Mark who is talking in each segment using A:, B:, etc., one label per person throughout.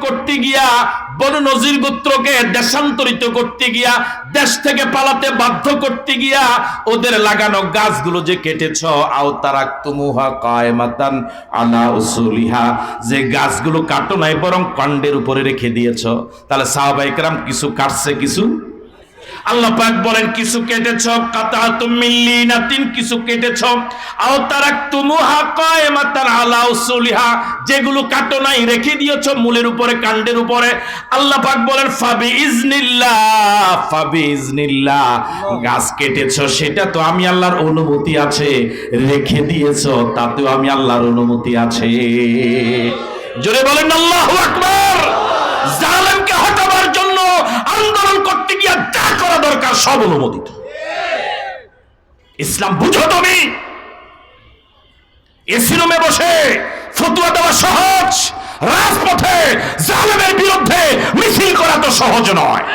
A: করতে গিয়া, বনু নজির গোত্রকে দেশান্তরিত করতে গিয়া, দেশ থেকে পালাতে বাধ্য করতে গিয়া ওদের লাগানো গাছগুলো যে কেটেছ, আও তারাকতুমুহা কায়মাতান আলা উসুলিহা, যে গাছগুলো কাটো নাই বরং কাণ্ডের উপরে রেখে দিয়েছ। তাহলে সাহাবায়ে কেরাম কিছু কাটছে, কিছু আল্লাহ পাক বলেন কিছু কেটেছ, কাতাতুম মিন লিনাতিন, কিছু কেটেছ, আও তারাকতুমুহা কায়মাতান আলা উসুলিহা, যেগুলো কাটো নাই রেখে দিয়েছ মূলের উপরে, কাণ্ডের উপরে। আল্লাহ পাক বলেন ফাবিইজনিল্লাহ, গাছ কেটেছ সেটা তো আমি আল্লাহর অনুমতি আছে, রেখে দিয়েছ তাতেও আমি আল্লাহর অনুমতি আছে। জোরে বলেন আল্লাহু আকবার। জালেমকে হটাবার জন্য আন্দোলন করতে গিয়ে যা করা দরকার সব অনুমোদিত। ইসলাম বুঝো তুমি। এসি রুমে বসে ফতোয়া দেওয়া সহজ, রাজপথে জালেমের বিরুদ্ধে মিছিল করা তো সহজ নয়।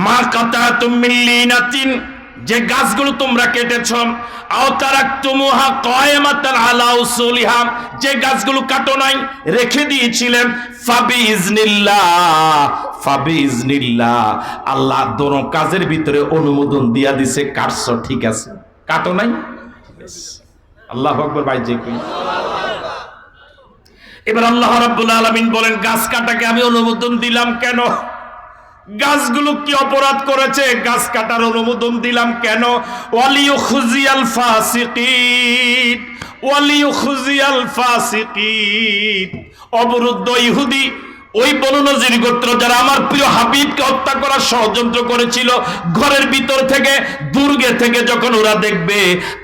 A: মা কাতাতুম মিন লিনাতিন, যে গাছগুলো তোমরা কেটেছ, আও তারাকতুমুহা কায়মাতান আলা উসুলিহা, যে গাছগুলো কাটো নাই রেখে দিয়েছিলেন, ফাবিইজনিল্লাহ, আল্লাহ দোনো কাজের ভিতরে অনুমোদন দিয়া দিছে। কাটছ ঠিক আছে, কাটো নাই, আল্লাহু আকবার। ভাই যে কি এবার আল্লাহ রাব্বুল আলামিন বলেন গাছ কাটাকে আমি অনুমোদন দিলাম কেন? গাছগুলো কি অপরাধ করেছে? গাছ কাটার অনুমোদন দিলাম কেন? ওয়ালিউখজিয়াল ফাসিকিন, অবরুদ্ধ ইহুদি, ওই বনু নজির গোত্র যারা আমার প্রিয় হাবিবকে হত্যা করার ষড়যন্ত্র করেছিল, ঘরের ভিতর থেকে, দুর্গে থেকে যখন ওরা দেখবে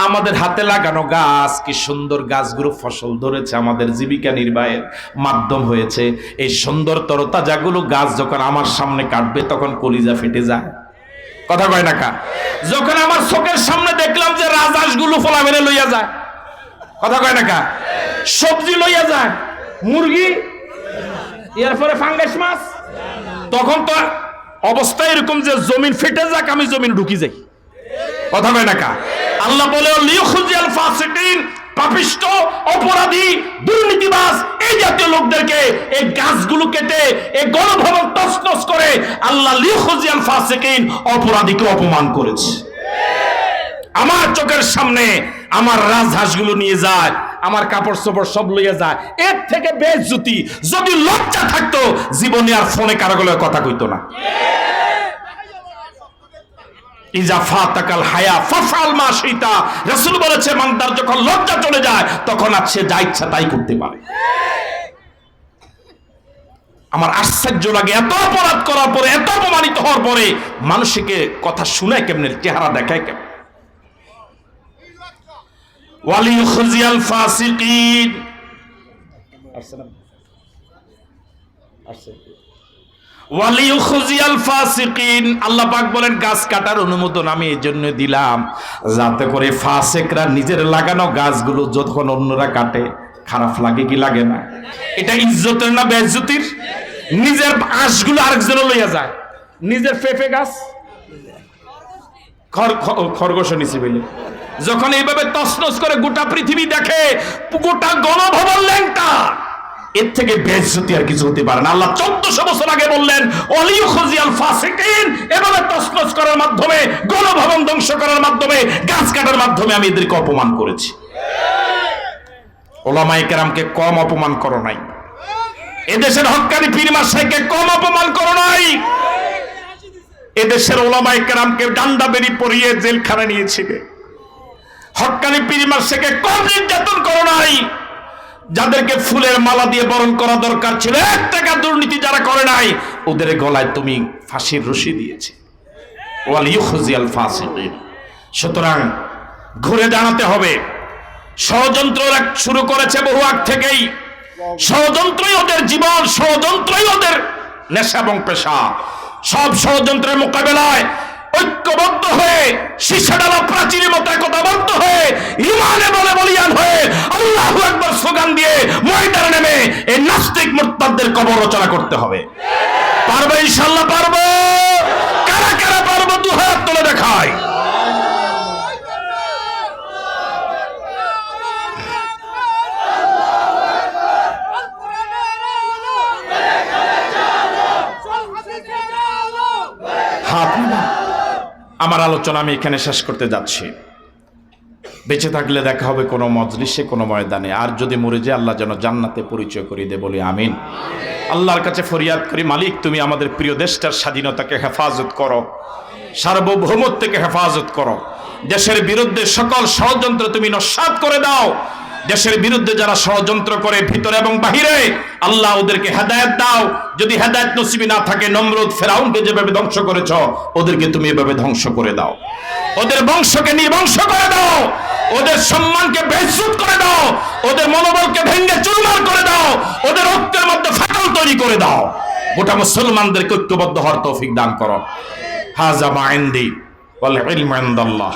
A: আমাদের হাতে লাগানো গাছ, কি সুন্দর গাছগুলো ফসল ধরেছে, আমাদের জীবিকা নির্বাহের মাধ্যম হয়েছে, এই সুন্দর তরতাজাগুলো গাছ যখন আমার সামনে কাটবে তখন কলিজা ফেটে যায়। কথা কয় না কা? যখন আমার চোখের সামনে দেখলাম যে রাজহাঁসগুলো ফলা মেরে লইয়া যায়, কথা কয় না কা? সবজি লইয়া যায়, মুরগি, এরপরে ফাঙ্গাস মাছ, তখন তো অবস্থা এরকম যে জমিন ফেটে যাক, আমি জমিন ঢুকি যাই। কথা কয় না কা? আল্লাহ বলে লিউখজিয়াল ফাসিকিন, পাপিষ্ট, অপরাধী, দুর্নীতিবাজ, এই জাতীয় লোকদেরকে এই গাছগুলো কেটে এই গণভবন তছনছ করে আল্লাহ লিউখজিয়াল ফাসিকিন, অপরাধীকে অপমান করেছে। আমার চোখের সামনে আমার রাজহাঁসগুলো নিয়ে যায়, আমার কাপড় চোপড় সব লইয়া যায়, এর থেকে বেইজ্জতি। যদি লজ্জা থাকতো জীবনে আর ফোনে কারো গলায় কথা কইতো না। ইজা ফাতাকাল হায়া ফাফআল মা শিতা, রাসূল বলেছে বান্দার যখন লজ্জা চলে যায় তখন আর সে যা ইচ্ছা তাই করতে পারে। আমার আশ্চর্য লাগে, এত অপরাধ করার পরে, এত অপমানিত হওয়ার পরে মানুষকে কথা শুনায় কেমনে, চেহারা দেখায় কেমন। ওয়ালিউখজিয়াল ফাসিকিন, ওয়ালিউখজিয়াল ফাসিকিন, আল্লাহ পাক বলেন গাছ কাটার অনুমোদন আমি এই জন্য দিলাম যাতে করে ফাসিকরা নিজের লাগানো গাছগুলো যখন অন্যরা কাটে খারাপ লাগে কি লাগে না? এটা ইজ্জতের না বেইজ্জতির? নিজের আঁশগুলো আরেকজনে লইয়া যায়, নিজের পেঁপে গাছ খরগোশ নিচে বলে যখন এইভাবে তছনছ করে গোটা পৃথিবী দেখে, গোটা গণভবন ল্যাংটা, এর থেকে বেইজ্জতি আর কিছু হতে পারে না। আল্লাহ 1400 বছর আগে বললেন ওয়ালিউখজিয়াল ফাসিকিন, এভাবে তছনছ করার মাধ্যমে, গণভবন ধ্বংস করার মাধ্যমে, গাছ কাটার মাধ্যমে আমি এদেরকে অপমান করেছি। ওলামায়ে কেরামকে কম অপমান করো নাই, এদেশের হক্কানি পীর মাশায়েখকে কম অপমান করো নাই, এদেশের ওলামায়ে কেরামকে ডান্ডা বেরি পরিয়ে জেলখানা নিয়েছিলে, হক্কানি পীর মাশায়েখকে কম নির্যাতন করো নাই। যাদেরকে ফুলের মালা দিয়ে বরণ করা দরকার ছিল, 1 টাকা দুর্নীতি যারা করে নাই ওদের গলায় তুমি ফাঁসির রশি দিয়েছে। ওয়ালিউখজিয়াল ফাসিকিন। সুতরাং ঘুরে দাঁড়াতে হবে। ষড়যন্ত্র শুরু করেছে বহু আগ থেকেই, ষড়যন্ত্রই ওদের জীবন, ষড়যন্ত্রই ওদের নেশা এবং পেশা। সব ষড়যন্ত্রের মোকাবেলায় ঐক্যবদ্ধ হয়ে, শীর্ষডালা প্রাচীরের মতো একতাবদ্ধ হয়ে, ইমানে বলে বলিয়ান হয়ে, আল্লাহু আকবার স্লোগান দিয়ে ময়দানে নেমে এই নাস্তিক মুরতাদদের কবর রচনা করতে হবে। পারবে ইনশাআল্লাহ? পারবো। কারা কারা পারবো? 2 হাত তুলে দেখায়। আমার আলোচনা আমি এখানে শেষ করতে যাচ্ছি। বেঁচে থাকলে দেখা হবে কোনো মজলিসে, কোনো ময়দানে। আর যদি মরে যায়, আল্লাহ যেন জান্নাতে পরিচয় করিয়ে দেয়, বলি আমিন। আল্লাহর কাছে ফরিয়াদ করি, মালিক তুমি আমাদের প্রিয় দেশটার স্বাধীনতাকে হেফাজত করো, সার্বভৌমত্বকে হেফাজত করো। দেশের বিরুদ্ধে সকল ষড়যন্ত্র তুমি নস্যাৎ করে দাও। দেশের বিরুদ্ধে যারা ষড়যন্ত্র করে ভিতরে এবং বাহিরে, আল্লাহ ওদেরকে হেদায়েত দাও। যদি হেদায়েত নসিবি না থাকে, নমরুদ ফেরাউনকে যেভাবে ধ্বংস করেছ, ওদেরকে তুমি এভাবে ধ্বংস করে দাও। ওদের বংশকে নির্বংশ করে দাও, ওদের সম্মানকে বেইজ্জত করে দাও, ওদের মনোবলকে ভেঙে চুরমার করে দাও, ওদের রক্তের মধ্যে ফাটল তৈরি করে দাও। গোটা মুসলমানদেরকে ঐক্যবদ্ধ হওয়ার তৌফিক দান করো। হাযা মা ইনদি ওয়াল ইলমু ইনদাল্লাহ।